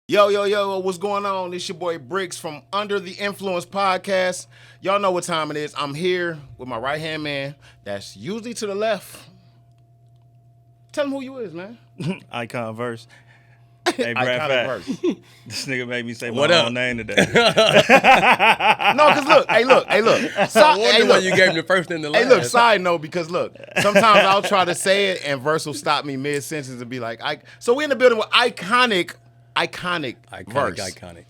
Yo, what's going on? This your boy Bricks from Under the Influence Podcast. Y'all know what time it is. I'm here with my right-hand man that's usually to the left. Tell him who you is, man. Icon Verse. Hey, Brad Fact. This nigga made me say my own name today. No, because look. I wonder why you gave me the first and the last. Hey, look, side note, because look, sometimes I'll try to say it and Verse will stop me mid-sentence and be like, so we in the building with iconic Verse. Iconic.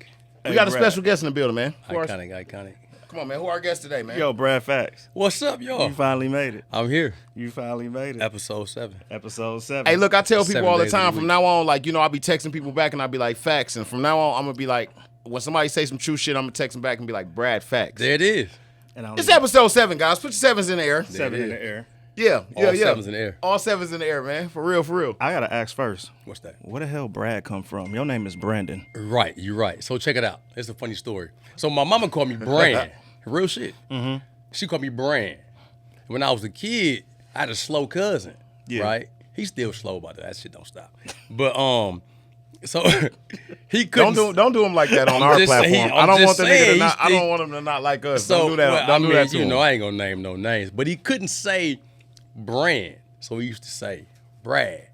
We got a special guest in the building, man. Iconic. Come on, man. Who our guest today, man? Yo, Brad Facts. What's up, y'all? You finally made it. I'm here. You finally made it. Episode 7. Hey, look, I tell people 7 all the days time, a week. from now on, like, I'll be texting people back and I'll be like, facts. And from now on, I'm going to be like, when somebody say some true shit, I'm going to text them back and be like, Brad Facts. There it is. It's episode 7, guys. Put your sevens in the air. 7 in the air. Yeah. All 7s in the air. All 7s in the air, man. For real. I got to ask first. What's that? Where the hell Brad come from? Your name is Brandon. Right, you're right. So check it out. It's a funny story. So my mama called me Brand. Real shit. Mm-hmm. She called me Brand. When I was a kid, I had a slow cousin, right? He's still slow about that. That shit don't stop. But so he couldn't. Don't do him like that on our platform. I don't want him to not like us. So, don't do that. Well, don't do that to him. I ain't gonna name no names, but he couldn't say Brand, so he used to say Brad.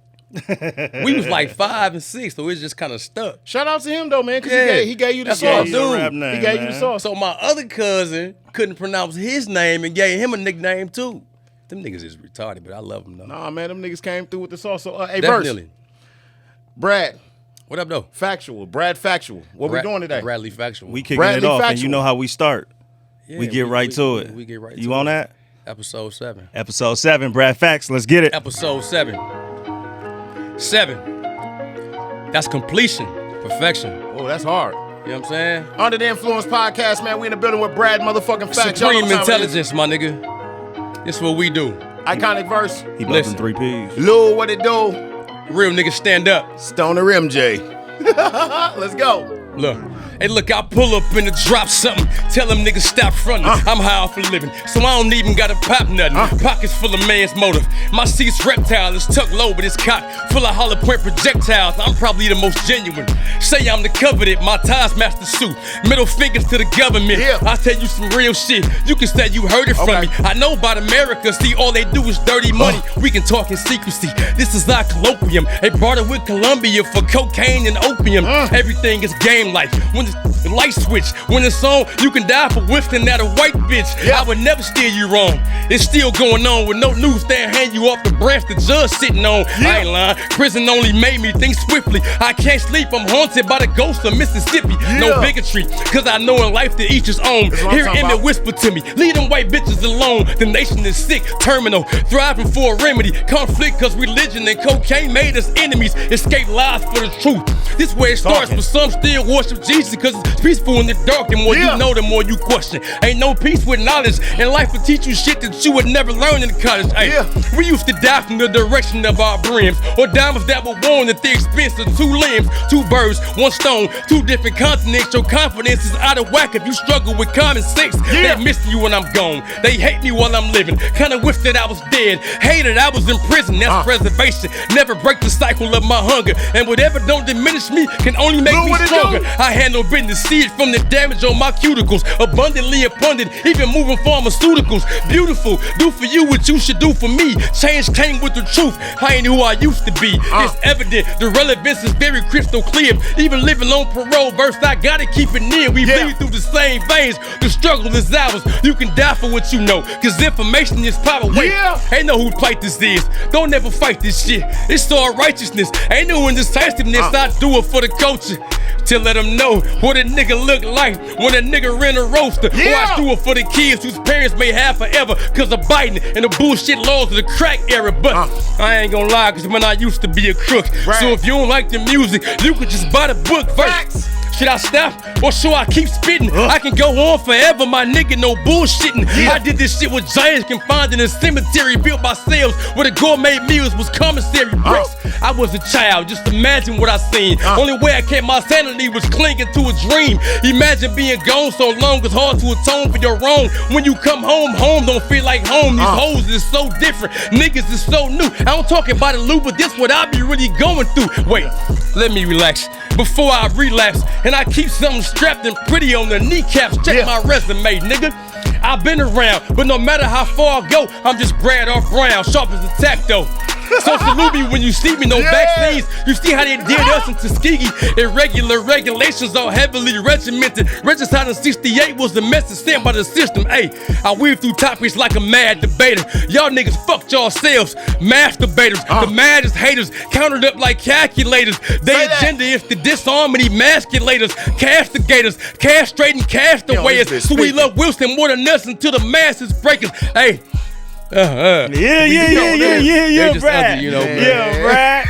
We was like 5 and 6, so it's just kind of stuck. Shout out to him though, man, because he gave you the sauce, dude. He gave you the sauce. So my other cousin couldn't pronounce his name and gave him a nickname too. Them niggas is retarded, but I love them though. Nah, man, them niggas came through with the sauce. So, hey, Definitely. Verse. Brad. What up, though? Factual. Brad Factual. What we doing today? Bradley Factual. We kicking Bradley it off, Factual. and you know how we start. Yeah, we get right to it. We get right to it. You on that? Episode 7. Episode 7, Brad Facts. Let's get it. Episode 7. 7. That's completion. Perfection. Oh, that's hard. You know what I'm saying? Under the Influence Podcast, man. We in the building with Brad motherfucking Facts. Supreme intelligence, my nigga. This is what we do. Iconic Verse. He busting 3 Ps. Lou, what it do? Real niggas stand up. Stoner MJ. Let's go. Look. Hey, look, I pull up and drop something. Tell them niggas stop frontin'. I'm high off a living, so I don't even gotta pop nothing. Pockets full of man's motive. My seat's reptile, it's tucked low, but it's cocked full of hollow point projectiles. I'm probably the most genuine. Say I'm the coveted, my ties match the suit. Middle fingers to the government. I tell you some real shit. You can say you heard it from me. I know about America. See, all they do is dirty money. We can talk in secrecy. This is our colloquium. They brought it with Colombia for cocaine and opium. Everything is game like when the light switch. When it's on, you can die for whiffing at a white bitch. I would never steer you wrong. It's still going on with no newsstand hang you off the branch the judge sitting on. I ain't lying. Prison only made me think swiftly. I can't sleep. I'm haunted by the ghost of Mississippi. No bigotry, cause I know in life to each his own. Hear Emmett whisper to me, leave them white bitches alone. The nation is sick, terminal, thriving for a remedy. Conflict cause religion and cocaine made us enemies. Escape lies for the truth. This way it starts, but some still worship Jesus cause it's peaceful in the dark. The more you know, the more you question. Ain't no peace with knowledge, and life will teach you shit that you would never learn in college. Hey, we used to die from the direction of our brims, or diamonds that were worn at the expense of 2 limbs, 2 birds, 1 stone, 2 different continents. Your confidence is out of whack if you struggle with common sense. They miss you when I'm gone. They hate me while I'm living. Kinda wish that I was dead. Hated I was in prison. That's preservation. Never break the cycle of my hunger. And whatever don't diminish me can only make me stronger. I handle business, see it from the damage on my cuticles. Abundantly abundant, even moving pharmaceuticals. Beautiful, do for you what you should do for me. Change came with the truth. I ain't who I used to be. It's evident, the relevance is very crystal clear. Even living on parole, Verse, I gotta keep it near. We bleed through the same veins. The struggle is ours. You can die for what you know, cause information is power. Wait, ain't know who fight this is. Don't ever fight this shit. It's all righteousness. Ain't no indecisiveness. I do it for the culture. To let them know what a nigga look like when a nigga rent a roaster. Or I do it for the kids whose parents may have forever cause of Biden and the bullshit laws of the crack era. But I ain't gonna lie, cause when I used to be a crook. So if you don't like the music, you can just buy the book. Verse. Should I stop or should I keep spitting? I can go on forever, my nigga, no bullshitting. I did this shit with giants confined in a cemetery built by slaves where the gourmet meals was commissary bricks. I was a child, just imagine what I seen. Only way I kept my sanity was clinging to a dream. Imagine being gone so long, it's hard to atone for your wrong. When you come home, home don't feel like home. These hoes is so different, niggas is so new. I don't talk about it, Lou, but this what I be really going through. Wait, let me relax. before I relapse. And I keep something strapped and pretty on the kneecaps. Check my resume, nigga. I've been around, but no matter how far I go, I'm just Brad or Brown, sharp as a tack though. So salute me when you see me, no vaccines. You see how they did us in Tuskegee. Irregular regulations are heavily regimented. Regicide in 68 was the message sent by the system. Hey, I weave through topics like a mad debater. Y'all niggas fucked yourselves, masturbators. The maddest haters counted up like calculators. Their agenda is to disarm and emasculators, castigators, castrating castaways. So we love Wilson more than us until the masses breakers. Hey. Yeah, Brad. You know, Brad.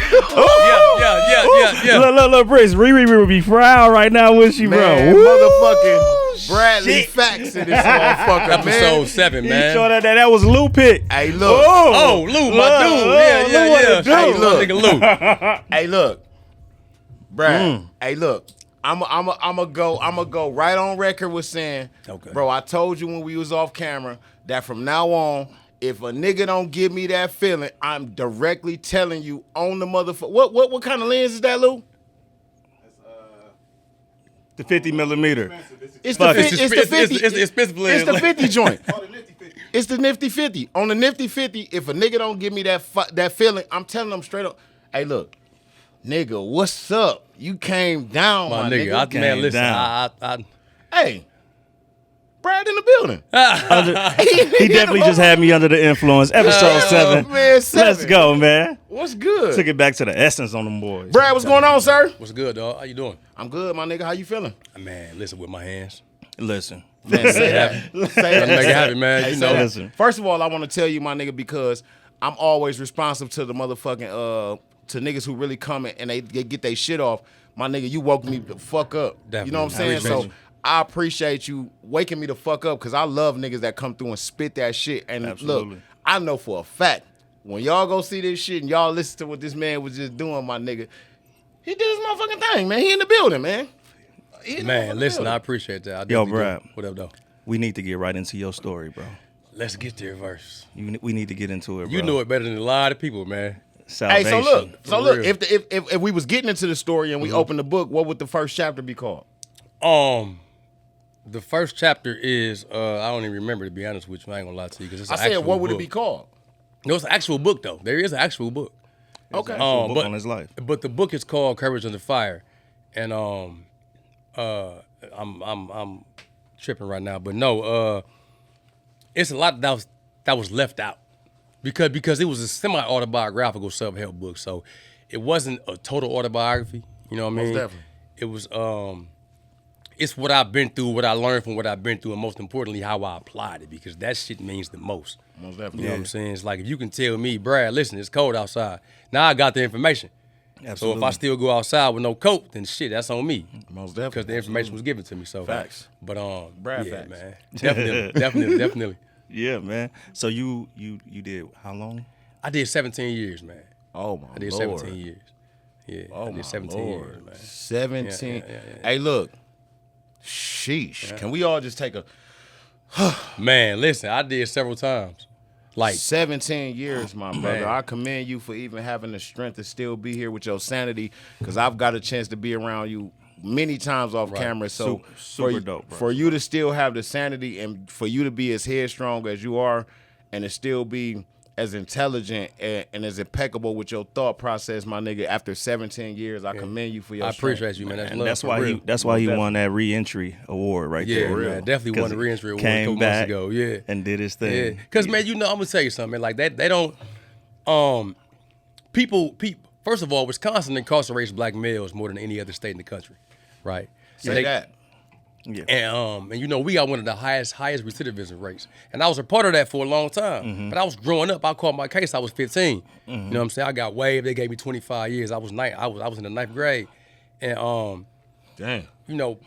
Yeah. Look, Briggs. Riri will be proud right now with you, bro. Motherfucking Bradley Facts in this motherfucker, Episode 7, man. You sure that was Lou pick. Hey, look. Oh, Lou, my dude. Yeah. Hey, look. Nigga Lou. Hey, look. Brad. Hey, look. I'ma go right on record with saying, bro, I told you when we was off camera that from now on, if a nigga don't give me that feeling, I'm directly telling you on the motherfucker. What kind of lens is that, Lou? The 50 millimeter. It's the 50. It's the expensive lens. It's the 50 joint. It's the nifty 50. On the nifty 50, if a nigga don't give me that feeling, I'm telling them straight up, hey, look, nigga, what's up? You came down, my nigga. Man, listen, Hey. Brad in the building. He definitely just had me under the influence. Episode 7. Man, 7. Let's go, man. What's good? Took it back to the essence on them boys. Brad, what's going on, sir? What's good, dog? How you doing? I'm good, my nigga. How you feeling? Man, listen with my hands. Listen. Man, say that. Make it happen, man. Hey, you know. Listen. First of all, I want to tell you, my nigga, because I'm always responsive to the motherfucking to niggas who really come and they get their shit off. My nigga, you woke me the fuck up. Definitely. You know what I'm saying? So I appreciate you waking me the fuck up because I love niggas that come through and spit that shit. And Absolutely. Look, I know for a fact, when y'all go see this shit and y'all listen to what this man was just doing, my nigga, he did his motherfucking thing, man. He in the building, man. Man, listen, I appreciate that. Yo, Brad. What up, though? We need to get right into your story, bro. Let's get there first. We need to get into it, bro. You know it better than a lot of people, man. Salvation. Hey, so look, real. if we was getting into the story and we opened the book, what would the first chapter be called? The first chapter is I don't even remember, to be honest with you. I ain't gonna lie to you because it's I an said, actual what would book. it be called? No, it's an actual book though. There is an actual book. Okay. Book on his life. But the book is called Courage Under Fire, and I'm tripping right now, but no, it's a lot that was left out because it was a semi-autobiographical self-help book, so it wasn't a total autobiography. You know what I mean? Most definitely. It was it's what I've been through, what I learned from what I've been through, and most importantly, how I applied it, because that shit means the most. Most definitely. You know what I'm saying? It's like if you can tell me, Brad, listen, it's cold outside. Now I got the information. Absolutely. So if I still go outside with no coat, then shit, that's on me. Most definitely. Because the information was given to me. So Facts. But Brad yeah, facts. man. Definitely. Yeah, man. So you did how long? I did 17 years, man. Oh my I did Lord. 17 years. Yeah, Oh I my did 17 Lord. years, man. 17. Yeah. Hey, look. Sheesh. Can we all just take a Man, listen, I did several times. Like 17 years, my brother. Man. I commend you for even having the strength to still be here with your sanity, because I've got a chance to be around you many times off camera. So Super dope, bro. for you to still have the sanity and for you to be as headstrong as you are and to still be as intelligent and as impeccable with your thought process, my nigga, after 17 years, I commend you for your I strength. appreciate you, man. That's And love that's for why real. that's why he won that re-entry award right Yeah, there. man. Definitely won the 'Cause re-entry award a came couple back months ago. Yeah. and did his Yeah, thing. because man, you know, I'm gonna tell you something. Man. Like that, they don't. People. First of all, Wisconsin incarcerates black males more than any other state in the country, right? So Say that. Yeah. And you know, we got one of the highest recidivism rates, and I was a part of that for a long time. But I was growing up. I caught my case. I was 15. You know what I'm saying? I got waived. They gave me 25 years. I was I was in the 9th grade, and Damn. you know,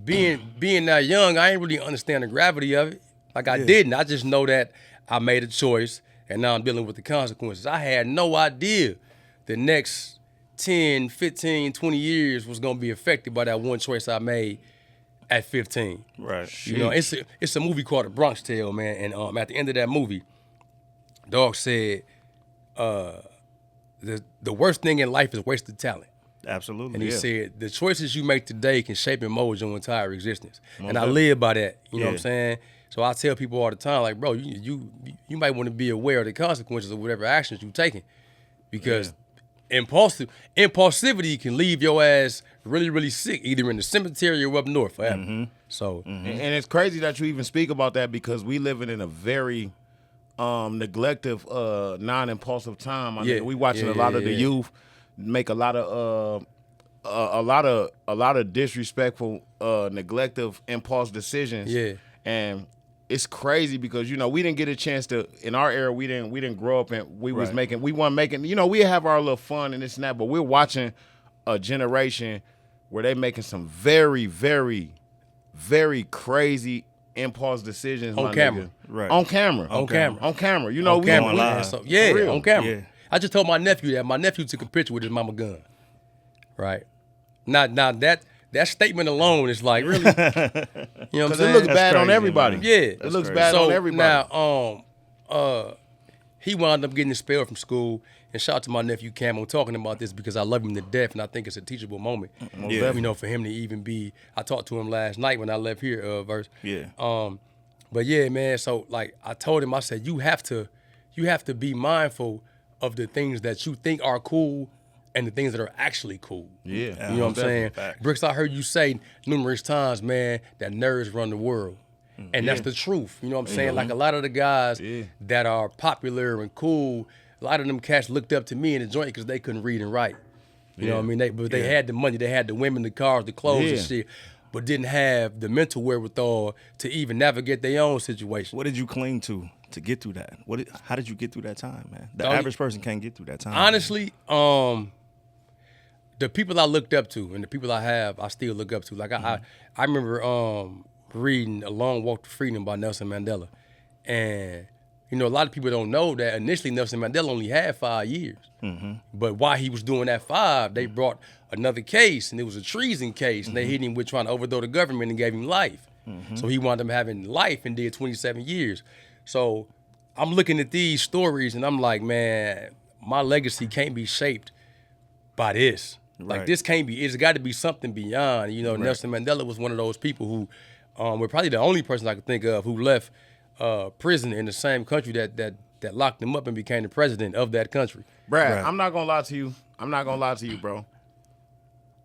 being that young, I ain't really understand the gravity of it. Like I didn't. I just know that I made a choice, and now I'm dealing with the consequences. I had no idea the next 10, 15, 20 years was gonna be affected by that one choice I made at 15. Right. You know, it's a movie called The Bronx Tale, man. And at the end of that movie, Dog said, the worst thing in life is wasted talent. Absolutely. And he said, the choices you make today can shape and mold your entire existence. And I live by that. You know what I'm saying? So I tell people all the time, like, bro, you might want to be aware of the consequences of whatever actions you're taking. Because impulsivity can leave your ass really, really sick, either in the cemetery or up north forever. So and it's crazy that you even speak about that, because we living in a very neglective, non-impulsive time. I mean, we watching a lot of the youth make a lot of disrespectful, neglective, impulse decisions. Yeah. And it's crazy because, you know, we didn't get a chance to, in our era, we didn't grow up and we weren't making, you know, we have our little fun and this and that, but we're watching a generation where they making some very, very, very crazy impulse decisions on camera. Nigga. Right. On camera. You know, on camera. On camera. Yeah. I just told my nephew that. My nephew took a picture with his mama gun. Right. Now that statement alone is like, really? You know what I'm saying? Because it looks bad on everybody. Man. Yeah. It looks bad on everybody. Now, he wound up getting expelled from school. And shout out to my nephew Cam. I'm talking about this because I love him to death, and I think it's a teachable moment. You know, for him to even be. I talked to him last night when I left here, Verse. Yeah. But yeah, man. So like I told him, I said you have to be mindful of the things that you think are cool and the things that are actually cool. Yeah. You know what I'm saying? Facts. Bricks, I heard you say numerous times, man, that nerds run the world. And that's the truth. You know what I'm saying? Like a lot of the guys that are popular and cool, a lot of them cats looked up to me in the joint because they couldn't read and write. You know what I mean? They had the money, they had the women, the cars, the clothes and shit, but didn't have the mental wherewithal to even navigate their own situation. What did you cling to get through that? How did you get through that time, man? The average person can't get through that time. Honestly, the people I looked up to and the people I still look up to. Like I remember reading A Long Walk to Freedom by Nelson Mandela. And, you know, a lot of people don't know that initially Nelson Mandela only had 5 years. But while he was doing that 5, they brought another case, and it was a treason case, and they hit him with trying to overthrow the government and gave him life. So he wound up having life and did 27 years. So I'm looking at these stories, and I'm like, man, my legacy can't be shaped by this. Like, this can't be, it's got to be something beyond. You know, Nelson Mandela was one of those people who were probably the only person I could think of who left prison in the same country that locked him up and became the president of that country. Brad, I'm not going to lie to you. Bro.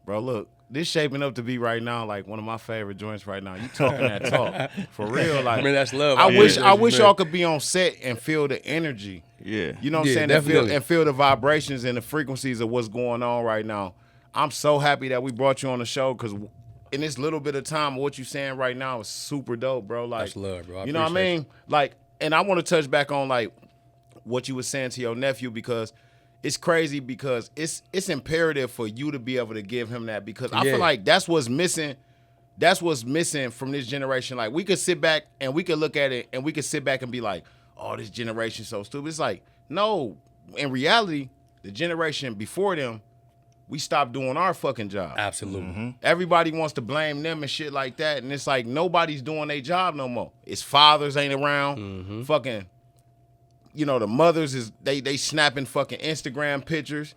Bro, look, this shaping up to be right now like one of my favorite joints right now. You talking that talk. For real. Like, I mean, that's love. I wish y'all could be on set and feel the energy. Yeah. You know what I'm saying? And feel the vibrations and the frequencies of what's going on right now. I'm so happy that we brought you on the show, because in this little bit of time, what you saying right now is super dope, bro. Like, that's love, bro. You know what I mean? Like, and I want to touch back on like what you were saying to your nephew, because it's crazy, because it's imperative for you to be able to give him that, because I feel like that's what's missing. That's what's missing from this generation. Like, we could sit back and we could look at it and we could sit back and be like, oh, this generation's so stupid. It's like, no, in reality, the generation before them, we stopped doing our fucking job. Absolutely. Everybody wants to blame them and shit like that, and it's like nobody's doing their job no more. It's fathers ain't around. Fucking, you know, the mothers they snapping fucking Instagram pictures.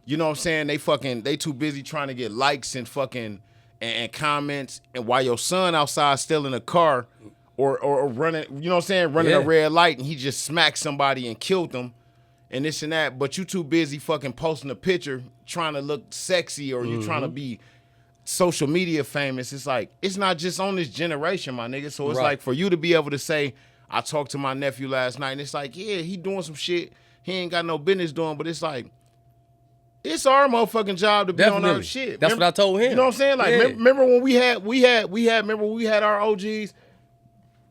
You know what I'm saying? They too busy trying to get likes and fucking and comments, and while your son outside still in a car or running, you know what I'm saying, running a red light, and he just smacked somebody and killed them. And this and that, but you too busy fucking posting a picture trying to look sexy, or you trying to be social media famous. It's like, it's not just on this generation, my nigga. So it's like, for you to be able to say, I talked to my nephew last night, and it's like, yeah, he doing some shit he ain't got no business doing, but it's like, it's our motherfucking job to be on our shit. That's what I told him. You know what I'm saying? Like, remember when we had our OGs?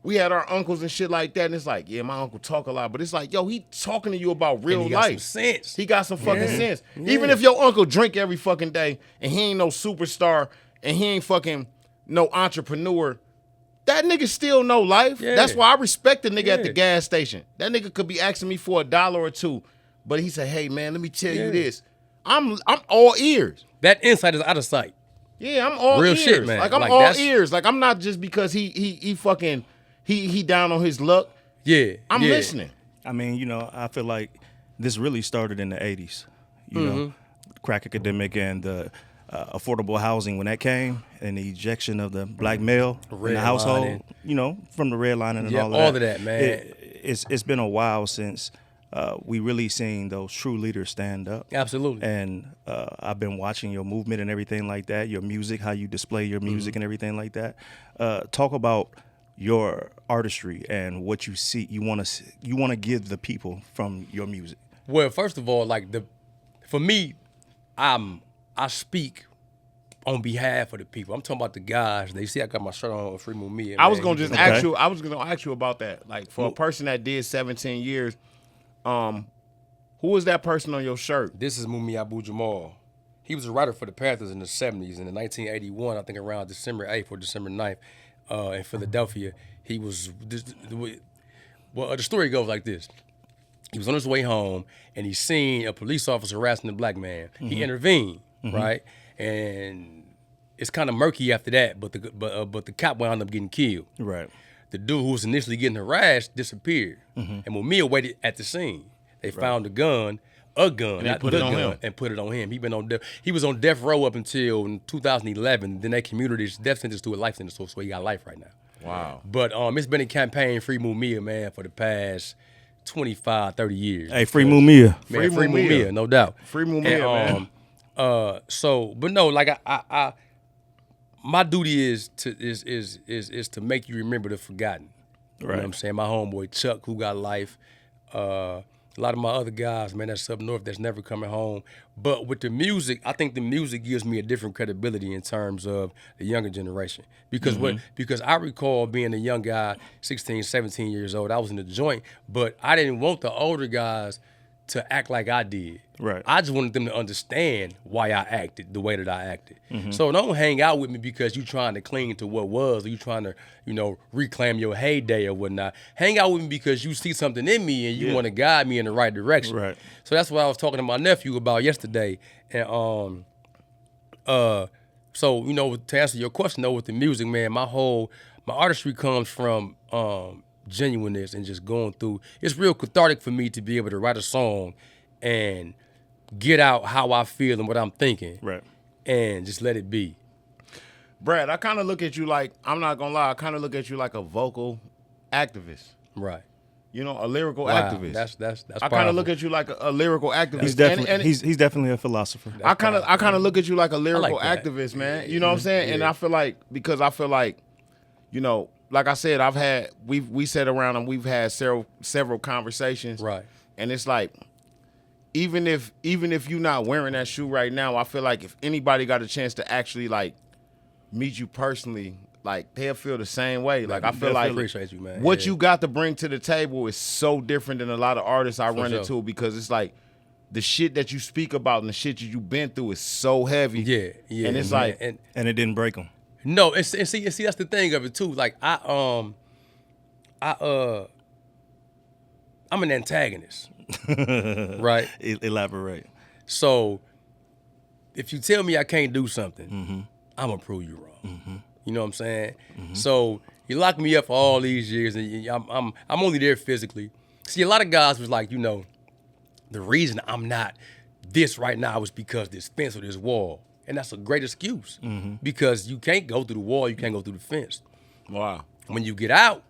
We had our uncles and shit like that, and it's like, yeah, my uncle talk a lot, but it's like, yo, he talking to you about real life. Some sense. He got some fucking sense. Even if your uncle drink every fucking day, and he ain't no superstar, and he ain't fucking no entrepreneur, that nigga still know life. That's why I respect the nigga at the gas station. That nigga could be asking me for $1 or $2, but he said, hey man, let me tell you this. I'm all ears. That insight is out of sight. Yeah, I'm all real ears. Shit, man. Like, I'm all ears. Like, I'm not just because he fucking he down on his luck. I'm listening. I mean, you know, I feel like this really started in the 80s. You know, crack epidemic and the affordable housing when that came, and the ejection of the black male in the household, from the redlining and all of that, man. It's been a while since we really seen those true leaders stand up. Absolutely. And I've been watching your movement and everything like that, your music, how you display your music and everything like that. Talk about your artistry and what you see, you want to give the people from your music. Well, first of all, for me, I speak on behalf of the people. I'm talking about the guys. They see I got my shirt on Free Mumia. I was gonna just ask you. I was gonna ask you about that. Like for a person that did 17 years, who was that person on your shirt? This is Mumia Abu Jamal. He was a writer for the Panthers in the 70s. And in 1981, I think around December 8th or December 9th, in Philadelphia, he was. The story goes like this. He was on his way home, and he seen a police officer harassing a black man. Mm-hmm. He intervened, right? And it's kind of murky after that, but the cop wound up getting killed. Right. The dude who was initially getting harassed disappeared. Mm-hmm. And Mumia waited at the scene. They found a gun, not the gun, and put it on him. He was on death row up until 2011. Then they commuted his death sentence to a life sentence, so he got life right now. Wow. But it's been a campaign Free Mumia, man, for the past 25, 30 years. Hey, Free Mumia. Man, Free Mumia, no doubt. Free Mumia, man. But no, like I my duty is to make you remember the forgotten. You know what I'm saying? My homeboy Chuck, who got life, a lot of my other guys, man, that's up north that's never coming home. But with the music, I think the music gives me a different credibility in terms of the younger generation. Because because I recall being a young guy, 16, 17 years old, I was in the joint, but I didn't want the older guys to act like I did. Right. I just wanted them to understand why I acted the way that I acted. So don't hang out with me because you trying to cling to what was, or you trying to, reclaim your heyday or whatnot. Hang out with me because you see something in me and you want to guide me in the right direction. Right. So that's what I was talking to my nephew about yesterday. And so, to answer your question though with the music, man, my artistry comes from genuineness and just going through. It's real cathartic for me to be able to write a song and get out how I feel and what I'm thinking, right, and just let it be. Brad, I kind of look at you like, I'm not gonna lie, I kind of look at you like a vocal activist, right? A lyrical activist. That's. I kind of look at you like a lyrical activist. He's definitely a philosopher. I kind of look at you like a lyrical activist, man. You know what I'm saying? Yeah. And I feel like like I said, we sat around and we've had several conversations. Right. And it's like, even if you're not wearing that shoe right now, I feel like if anybody got a chance to actually like meet you personally, like they'll feel the same way. Like I feel like appreciate you, man. What you got to bring to the table is so different than a lot of artists I run into, because it's like the shit that you speak about and the shit you've been through is so heavy. Yeah. And it's man. like, and it didn't break them. No, and see that's the thing of it too. Like I'm an antagonist, right? Elaborate. So if you tell me I can't do something, I'm gonna prove you wrong. You know what I'm saying? So you locked me up for all these years, and I'm only there physically. See, a lot of guys was like, the reason I'm not this right now is because this fence or this wall. And that's a great excuse, because you can't go through the wall, you can't go through the fence. Wow. When you get out,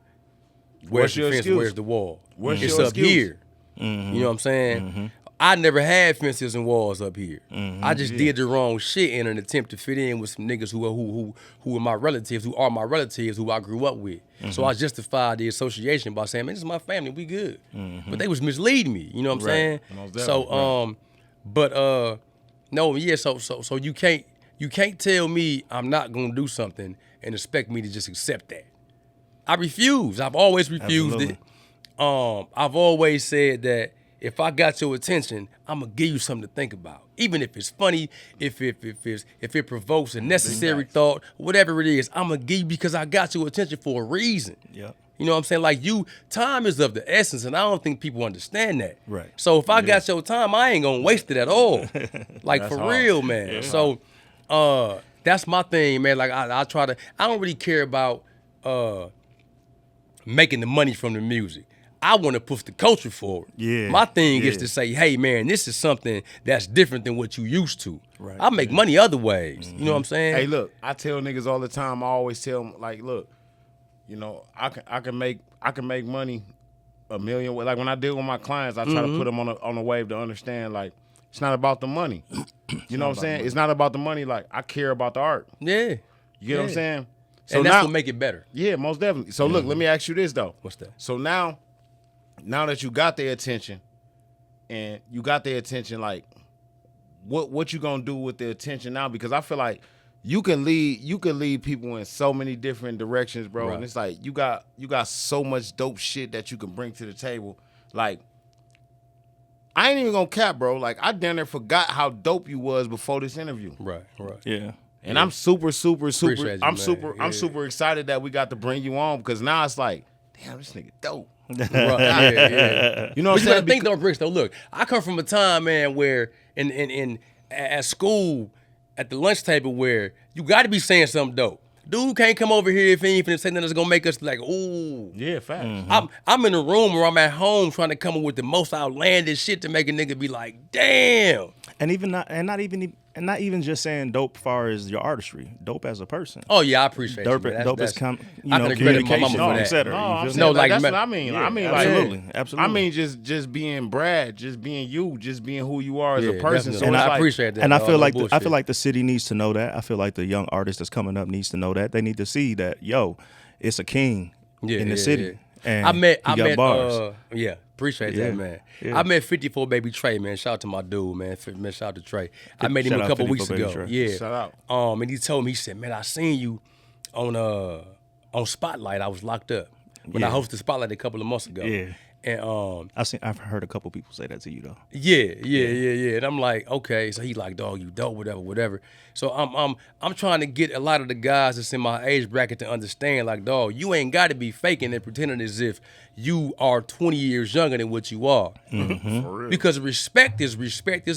where's the fence, excuse? where's the wall? It's up excuse? here. You know what I'm saying? I never had fences and walls up here. I just did the wrong shit in an attempt to fit in with some niggas who are my relatives, who I grew up with. So I justified the association by saying, man, this is my family, we good. But they was misleading me, you know what I'm saying? So, no, yeah. So you can't tell me I'm not gonna do something and expect me to just accept that. I refuse. I've always refused it. I've always said that if I got your attention, I'm gonna give you something to think about, even if it's funny, if it provokes a necessary thought, whatever it is, I'm gonna give you because I got your attention for a reason. Yeah. You know what I'm saying? Like time is of the essence, and I don't think people understand that. Right. So if I got your time, I ain't gonna waste it at all. Like for hard. real, man. Yeah. So that's my thing, man. Like I don't really care about making the money from the music. I want to push the culture forward. Yeah, My thing is yeah. to say, hey, man, this is something that's different than what you used to. Right, I make money other ways. You know what I'm saying? Hey, look, I tell niggas all the time. I always tell them, like, look, you know, I can make money a million. Like when I deal with my clients, I try to put them on a wave to understand, like, it's not about the money. You know what I'm saying? It's not about the money. Like, I care about the art. Yeah. You get what I'm saying? So And that's now, what make it better. yeah, most definitely. So look, let me ask you this though. What's that? So now that you got their attention, and you got their attention, like, what you gonna do with the attention now? Because I feel like you can lead people in so many different directions, bro. Right. And it's like you got so much dope shit that you can bring to the table. Like, I ain't even gonna cap, bro. Like, I damn near forgot how dope you was before this interview. Right. Yeah. And I'm super Appreciate you, I'm man. super excited that we got to bring you on, because now it's like, damn, this nigga dope. Right. Yeah. You know what I'm But you saying? gotta think though, Bricks, though. Look, I come from a time, man, where in at school, at the lunch table, where you got to be saying something dope. Dude can't come over here if he ain't finna say nothing that's gonna make us like, ooh. Yeah, facts. I'm in a room or I'm at home trying to come up with the most outlandish shit to make a nigga be like, damn. And not even just saying dope as far as your artistry, dope as a person. Oh yeah, I appreciate Dope, you. Man. dope is I can credit my communication, mama for that. et cetera. No, You I'm feel saying, me? like, that's man- what I mean. Yeah, I mean, absolutely, like, absolutely. I mean, just being Brad, just being you, just being who you are as a Yeah, person. definitely. So And it's I like, appreciate that. And I dog. feel No like I bullshit. feel like the city needs to know that. I feel like the young artist that's coming up needs to know that. They need to see that, yo, it's a king in the city. Yeah. And I met bars. appreciate Yeah, that, man. yeah. I met 54 Baby Trey, man. Shout out to my dude, man. Shout out to Trey. I met him Shout a out couple 54 weeks Baby ago. Trey. Yeah. Shout out. And he told me, he said, man, I seen you on Spotlight. I was locked up when I Yeah. hosted Spotlight a couple of months ago. Yeah. And I've heard a couple people say that to you though. yeah. And I'm like, okay. So he like, dog, you dope, whatever. So I'm trying to get a lot of the guys that's in my age bracket to understand, like, dog, you ain't got to be faking and pretending as if you are 20 years younger than what you are. For real. Because respect is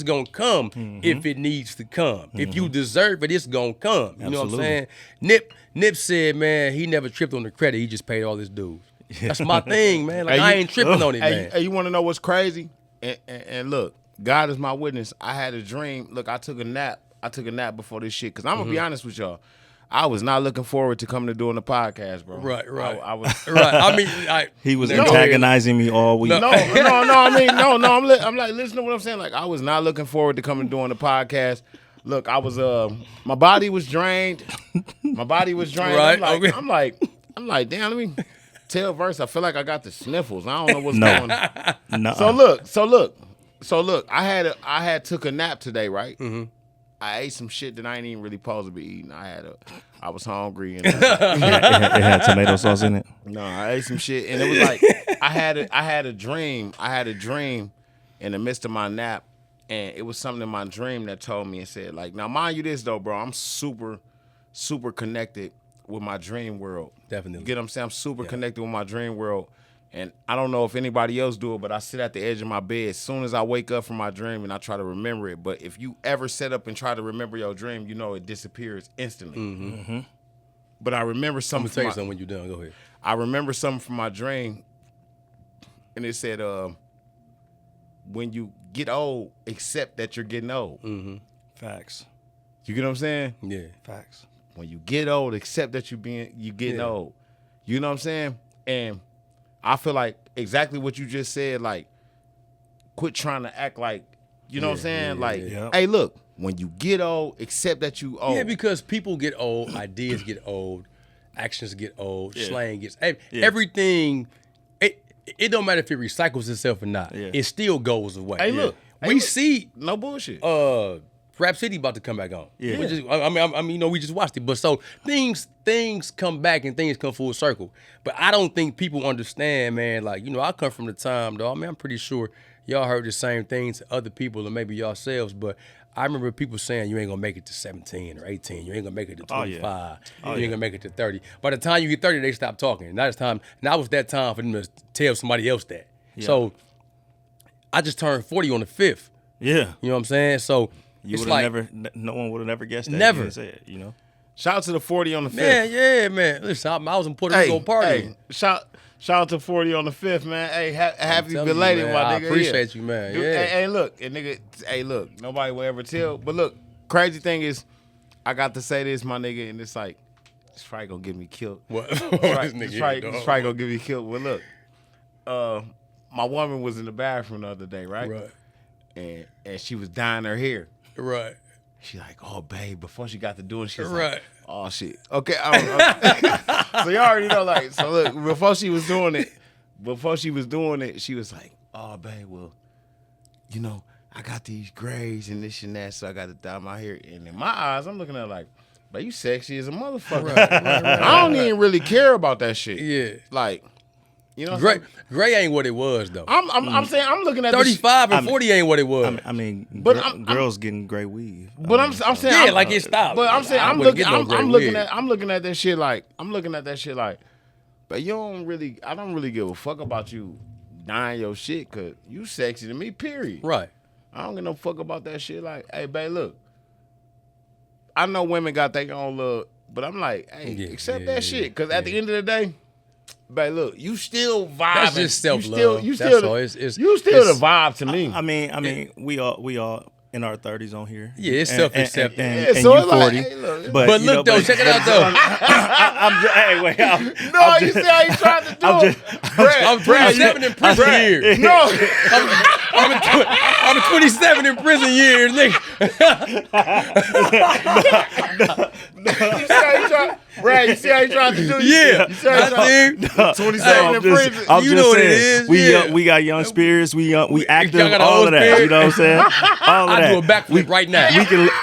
gonna come if it needs to come. If you deserve it, it's gonna come. You know what I'm Absolutely. saying? Nip said, man, he never tripped on the credit. He just paid all his dues. That's my thing, man. Like, Hey, I you- ain't tripping on it, Hey, man. hey, you want to know what's crazy? And look, God is my witness. I had a dream. Look, I took a nap. Before this shit, because I'm gonna be honest with y'all. I was not looking forward to coming to doing the podcast, bro. Right. I was. Right. I mean, He was No. antagonizing me all week. No. I mean, no. I'm like, listen to what I'm saying. Like, I was not looking forward to coming doing the podcast. Look, I was. My body was drained. Right, okay. I'm like, damn. Let me tell verse. I feel like I got the sniffles. I don't know what's No. going on. Nuh-uh. So look. I had took a nap today, right? Mm-hmm. I ate some shit that I ain't even really supposed to be eating. I was hungry and it had tomato sauce in it. no, I ate some shit, and it was like I had a dream. I had a dream in the midst of my nap, and it was something in my dream that told me and said, like, now mind you this though, bro, I'm super connected with my dream world. Definitely. You get what I'm saying? I'm super connected with my dream world. And I don't know if anybody else do it, but I sit at the edge of my bed as soon as I wake up from my dream and I try to remember it. But if you ever sit up and try to remember your dream, you know it disappears instantly. Mm-hmm. But I remember I'm something. gonna tell you from something when you're done. Go ahead. I remember something from my dream, and it said, "When you get old, accept that you're getting old." Mm-hmm. Facts. You get what I'm saying? Yeah. Facts. When you get old, accept that you getting old. You know what I'm saying? And I feel like exactly what you just said, like, quit trying to act like, you know what I'm saying? Like, yeah. hey, look, when you get old, accept that you old. Yeah, because people get old, ideas get old, actions get old, slang gets everything. It don't matter if it recycles itself or not. Yeah. It still goes away. Hey, look. we Hey, look. see No bullshit. Rap City about to come back on. Yeah. I mean, you know, we just watched it. But so things come back and things come full circle. But I don't think people understand, man. Like, you know, I come from the time, though. I mean, I'm pretty sure y'all heard the same things to other people or maybe yourselves. But I remember people saying you ain't gonna make it to 17 or 18. You ain't gonna make it to 25. You ain't gonna make it to 30. By the time you get 30, they stop talking. Now it's that time for them to tell somebody else that. Yeah. So I just turned 40 on the 5th. Yeah. You know what I'm saying? So You it's would like have no one would have never guessed that. Never. You didn't say it, you know? Shout out to the 40 on the 5th. Man, yeah, man. Listen, I was in Puerto Rico partying. Hey, shout out to 40 on the 5th, man. Hey, happy telling you, belated, man. my I nigga. appreciate you, man. Dude, Yeah. Hey, look, and nigga. Hey, look. Nobody will ever tell. But look, crazy thing is, I got to say this, my nigga, and it's like, it's probably gonna get me killed. What? It's probably gonna get me killed. Well, look, my woman was in the bathroom the other day, right? Right. And she was dyeing her hair. Right. She like, oh, babe, before she got to doing, she was Right. like, oh, shit. Okay, I don't know. So you already know, like, so look, before she was doing it, she was like, oh, babe, well, you know, I got these grays and this and that, so I got to dye my hair. And in my eyes, I'm looking at her like, but you sexy as a motherfucker. Right. I don't even really care about that shit. Yeah. Like, you know what I'm saying? Gray ain't what it was, though. I'm saying, I'm looking at 35 and 40 ain't what it was. I mean, But I'm- girls getting gray weave. But I'm saying, Yeah, like it's style. But I'm saying, I I'm wouldn't looking, get no gray I'm wig. looking at that shit like, but you don't really, I don't really give a fuck about you dyeing your shit, cause you sexy to me, period. Right. I don't give no fuck about that shit. Like, hey, babe, look, I know women got their own look, but I'm like, hey, Yeah, accept yeah, that shit, cause at the end of the day, babe, look, you still vibing. That's just self-love. You That's still, all. you It's- still it's- the vibe to me. I mean, we all in our 30s on here. Yeah, it's And- self-acceptance. And, Yeah, and so you it's like, 40. hey, look. But look, though, check it out, though. I'm just, hey, wait. No, you see how he tried to do it? I'm 27 in prison years. No. I'm 27 in prison years, nigga. You see how he tried to do it? Yeah. You see how he tried to 27 in prison. I'm You just know what it saying, is, we yeah. we got young spirits, we active, y'all got a all whole of that. spirit. You know what I'm saying? All of I that. do a backflip right now.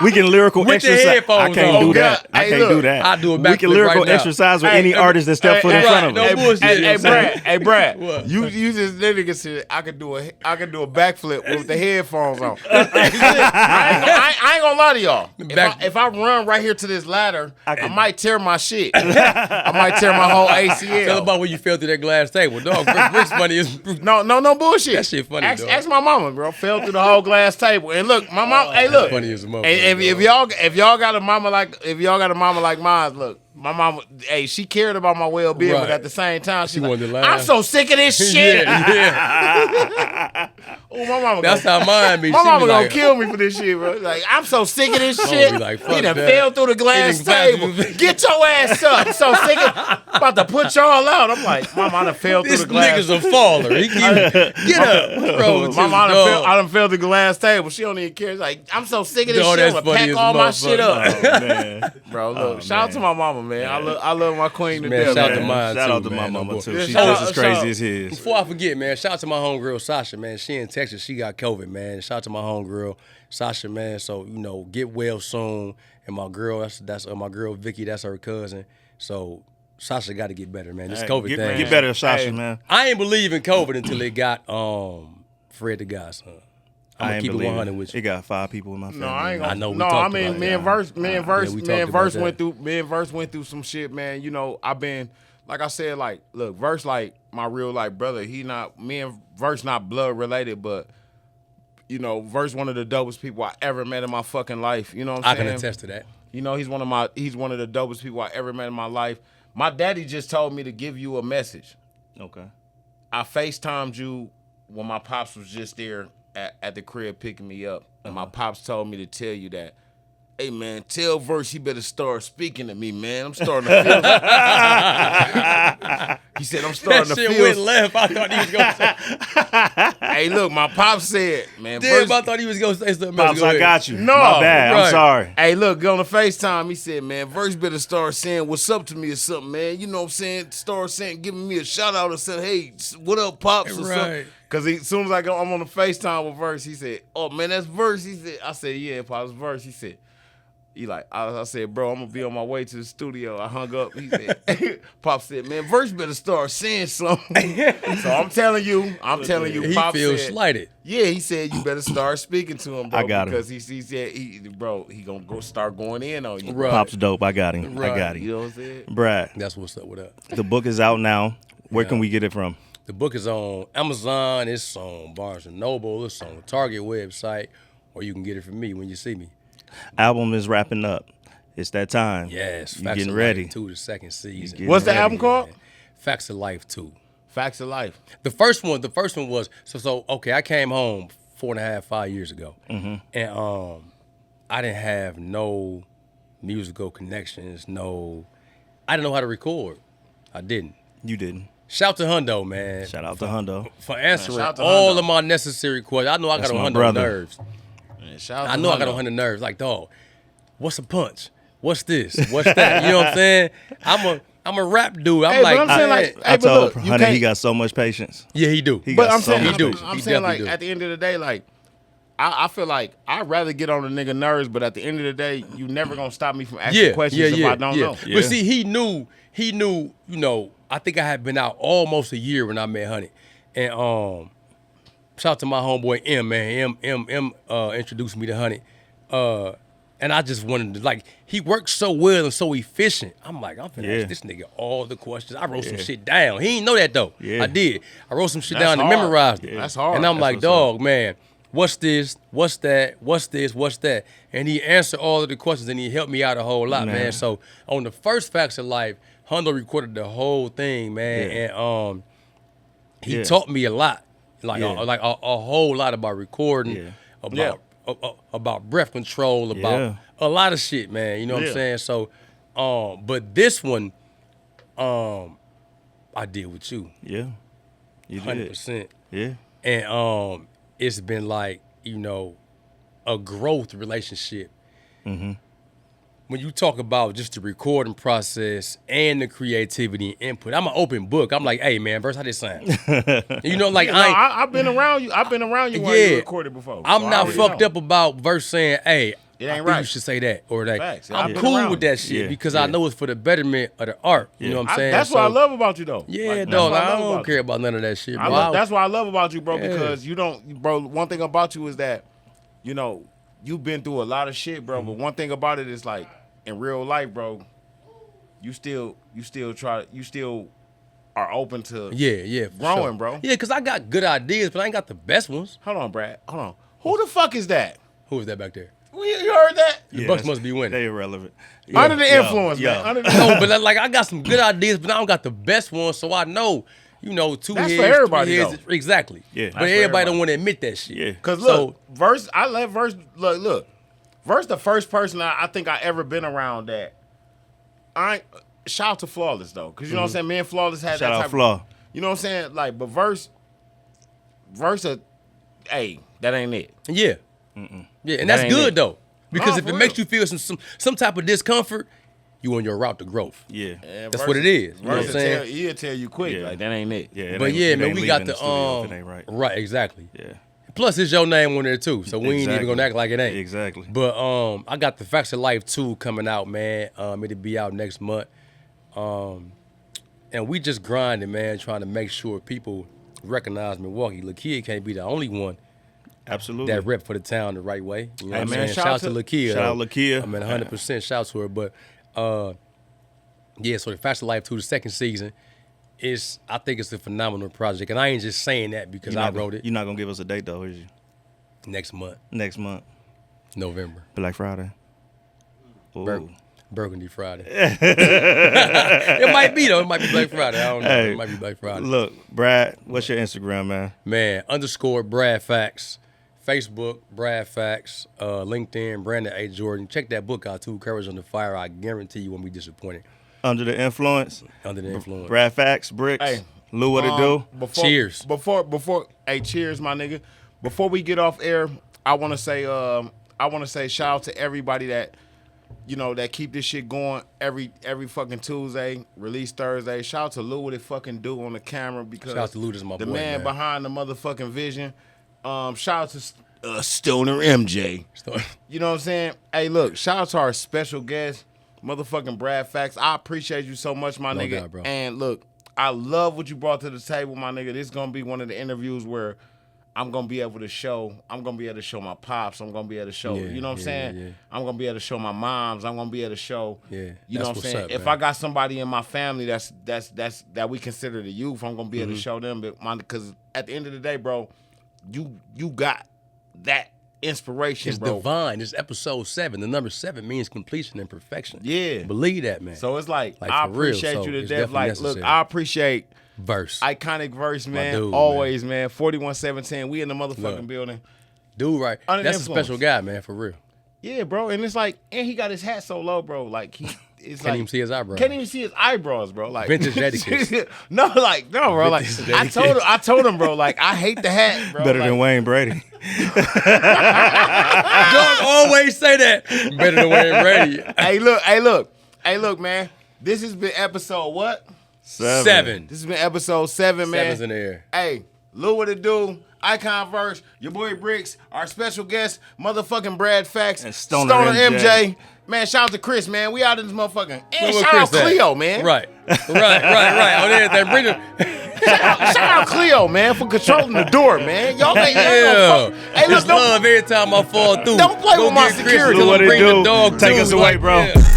We can lyrical With the exercise. I headphones can't on. do Oh, that. God. I Hey, can't look, do that. I do a We can backflip lyrical right now. exercise with Hey, any artist that step foot in hey, front of right, us. no bullshit. Hey, Brad. Hey, Brad. What? You just nigga said I could do a backflip with the headphones on. I ain't gonna lie to y'all. If I run right here to this ladder, I might tear my shit. I might tear my whole ACL. Tell about when you fell through that glass table. Dog, Rick's money is... No bullshit. That shit funny, dog. Ask my mama, bro. Fell through the whole glass table. And look, my mom. Hey, look. funny as a motherfucker, And if y'all got a mama like mine, look. My mama, hey, she cared about my well-being, but Right. at the same time, She like, wanted to laugh. I'm so sick of this shit. yeah. Oh, my mama. That's gonna, how mine be. my She mama be gonna like, kill me for this shit, bro. Like, I'm so sick of this Mama shit. be like, He fuck done that. fell through the glass He done table. glass- Get your ass up. So sick of about to put y'all out. I'm like, mama, I done fell through This the glass. nigga's a faller. He get up. What's wrong with you, Mama, dog? I done fell through the glass table. She don't even care. It's like, I'm so sick of this Dog, shit. I'm that's gonna funny pack as a all my shit motherfucker. up. Oh, man. Bro, look, Oh, shout out man. to my mama, man. I love my queen to Man, death, shout out man. to mine, Shout too, out to my man. mama, No too. bull- She's shout just out- as crazy shout- as his. Before I forget, man, shout out to my homegirl Sasha, man. She in Texas. She got COVID, man. Shout out to my homegirl Sasha, man. So get well soon. And my girl, that's my girl Vicky. That's her cousin. So Sasha got to get better, man. This Hey, COVID thing. Get better, Sasha, Hey. man. I ain't believe in COVID until it got Fred the Godson. I'm I gonna ain't keep it believe 100 with It you. got 5 people in my family. No, I ain't gonna. I know we no, I talked mean, about me that. and Verse, we talked about that. me and Verse went through some shit, man. You know, I've been, like I said, like, look, Verse, like my real like brother. Me and Verse not blood related, but you know, Verse one of the dopest people I ever met in my fucking life. You know what I'm I saying? can attest to that. You know, he's one of the dopest people I ever met in my life. My daddy just told me to give you a message. Okay. I FaceTimed you when my pops was just there at the crib picking me up. And my pops told me to tell you that, hey, man, tell Verse he better start speaking to me, man. I'm starting to feel He said, I'm starting That to shit feel went left. I thought he was gonna say. Hey, look, my pops said, man, Damn, Verse, I thought he was gonna say something Pops, else. Go I ahead. got you. No, My bad. right. I'm sorry. hey, look, on the FaceTime, he said, man, Verse better start saying what's up to me or something, man. You know what I'm saying? Start saying, giving me a shout out or saying, hey, what up, Pops? Or something. Right. Because as soon as I'm on the FaceTime with Verse, he said, oh, man, that's Verse. He said, I said, yeah, Pops, Verse. He said, I said, bro, I'm going to be on my way to the studio. I hung up. He said, Pop said, man, Verse better start saying something. So I'm telling you, He Pop feels said, slighted. yeah, he said you better start speaking to him, bro. I got him. because he said he gonna start going in on you. Right. Pops dope. I got him. Right. I got You him. know what I'm saying? Brad, That's what's up with that. the book is out now. Where Yeah. can we get it from? The book is on Amazon. It's on Barnes & Noble. It's on the Target website. Or you can get it from me when you see me. Album is wrapping up. It's that time. Yes, You Facts getting of ready. Life 2, the second season. getting What's the ready, album called? Man. Facts of Life 2. Facts of Life. The first one was okay. I came home 4.5, 5 years ago, and I didn't have no musical connections. I didn't know how to record. I didn't. You didn't. Shout to Hundo, man. Shout out to Hundo. For answering shout out to all Hundo. of my necessary questions. I know I That's got my on Hundo brother. nerves. Man, shout out I to know I got Hundo. on Hundo nerves. Like, dog, what's a punch? What's this? What's that? You know what I'm saying? I'm a rap dude. I'm Hey, like, but I'm saying, man. like, I hey, but told look, you Hunter he can't. got so much patience. Yeah, he do. He But got I'm so saying, much He do. patience. I'm He saying, definitely like, do. at the end of the day, like, I feel like I'd rather get on a nigga nerves, but at the end of the day, you never gonna stop me from asking questions if I don't know. Yeah. But see, he knew, you know, I think I had been out almost a year when I met Honey. And shout out to my homeboy M, man. M introduced me to Honey. And I just wanted to, like, he works so well and so efficient. I'm like, I'm finna Yeah. ask this nigga all the questions. I wrote some shit down. He didn't know that though. Yeah. I did. I wrote some shit That's down and hard. memorized it. Yeah. That's hard. And I'm That's like, what's up. dog, man, what's this? What's that? What's this? What's that? And he answered all of the questions and he helped me out a whole lot, man. So on the first Facts of Life, Hundo recorded the whole thing, man. Yeah. And he Yeah. taught me a lot, like Yeah. a whole lot about recording, Yeah. about breath control, about Yeah. a lot of shit, man. You know what Yeah. I'm saying? So, but this one, I did with you, Yeah. You 100%. did. Yeah. And it's been like, a growth relationship. Mm-hmm. When you talk about just the recording process and the creativity and input, I'm an open book. I'm like, hey man, verse, how this sound? Like No, I've been around you. I've been around you when you recorded before. I'm so I not already fucked know. up about verse saying, hey, It I ain't think right. you should say that or that. Facts. I've I'm been cool around with that shit Yeah, because yeah. I know it's for the betterment of the art. You know what I'm saying? That's what I love about you, though. Yeah, Like, that's dog. what I love don't about care you. about none of that shit, bro. That's what I love about you, bro, Yeah. because you don't, bro, one thing about you is that, you've been through a lot of shit, bro, but one thing about it is, like, in real life, bro, you still are open to Yeah, for growing, sure. bro. Yeah, because I got good ideas, but I ain't got the best ones. Hold on, Brad. Hold on. Who the fuck is that? Who is that back there? You heard that? The Bucks must be winning. They irrelevant. Under the influence, man. Under the No, but like I got some good ideas, but I don't got the best ones, so I know, two That's heads, for everybody, 3 heads. though. Exactly. Yeah. But That's for everybody everybody. don't want to admit that shit. Yeah. Because So- look, Verse, I let Verse, look, Verse the first person I think I ever been around that, shout out to Flawless, though, because you know what I'm saying, me and Flawless had Shout that out type Flaw. of, you know what I'm saying, like, but Verse, hey, that ain't it. Yeah. Yeah, and That that's ain't good it. though. Because No, if it for makes real. you feel some type of discomfort, you on your route to growth. Yeah. And That's what it is. You know what I'm Verse saying? he'll tell you quick, Yeah. like, that ain't it. Yeah. it But ain't- yeah, it man, ain't we got leaving the studio if it ain't right. right, exactly. Yeah. Plus, it's your name on there too, so we ain't even Exactly. gonna act like it ain't. Exactly. But I got the Facts of Life 2 coming out, man. It'll be out next month. And we just grinding, man, trying to make sure people recognize Milwaukee. Lakia can't be the only one Absolutely. that rep for the town the right way. You know Hey, what I'm man, saying? shout Shout out to to- Lakia. Shout out though. Lakia. I mean, 100% shout out to her. But yeah, so the Facts of Life 2, the second season, I think it's a phenomenal project. And I ain't just saying that because I wrote it You're not gonna give us a date though, is you? next month, Next month, November. Black Friday. Ooh. Burgundy Friday. It might be though. It might be Black Friday. I don't know. Hey, It might be Black Friday. Look, Brad, what's your Instagram, man? Man, _ Brad Facts. Facebook, Brad Facts. LinkedIn, Brandon A. Jordan. Check that book out too, Courage on the Fire. I guarantee you won't be disappointed. Under the Influence. Under the Influence. Brad Facts, Bricks. Hey, Lou, what it do? Cheers. Before, hey, cheers, my nigga. Before we get off air, I want to say shout out to everybody that, that keep this shit going every fucking Tuesday, release Thursday. Shout out to Lou, what it fucking do on the camera, because Shout out to Lou, this is my the boy, man man. behind the motherfucking vision. Shout out to Stoner MJ. You know what I'm saying? Hey, look, shout out to our special guest, motherfucking Brad Facts. I appreciate you so much, my No nigga. doubt, bro. And look, I love what you brought to the table, my nigga. This is gonna be one of the interviews where I'm gonna be able to show my pops. I'm gonna be able to show, Yeah, you know what I'm yeah, saying? yeah. I'm gonna be able to show my moms. I'm gonna be able to show, Yeah, you know that's what I'm what's saying? up, If man. I got somebody in my family that we consider the youth, I'm gonna be able to show them. But because at the end of the day, bro, you got that inspiration, It's bro. divine. It's episode 7. The number 7 means completion and perfection. Yeah. Believe that, man. So it's like Like, I for real. appreciate So you to it's death. definitely Like, necessary. look, I appreciate Verse. iconic verse, man. dude, Always, man. 4117. We in the motherfucking Look. building. Dude, right. Under the That's a influence. special guy, man, for real. Yeah, bro. And it's like, and he got his hat so low, bro. Like it's Can't like even see his eyebrows. Can't even see his eyebrows, bro. Like Vintage etiquette. no, bro. Like Vintage I told him, bro. Like I hate the hat, bro. Better like, than Wayne Brady. Dog always say that. Better than Wayne Brady. Hey, look, man. This has been episode what? 7. This has been episode 7, man. 7's in the air. Hey, Lou, what it do? Icon Verse, your boy Bricks, our special guest, motherfucking Brad Fax, And Stoner MJ. Man, shout out to Chris, man. We out in this motherfucking. And Where shout out Chris at? Cleo, man. Right. On that bring him. Shout out Cleo, man, for controlling the door, man. Y'all ain't Yeah. Hey, look, It's love every time I fall through. Don't play Go with my get Chris, security. tell What him it bring do? the dog Take too. us away, bro. Yeah.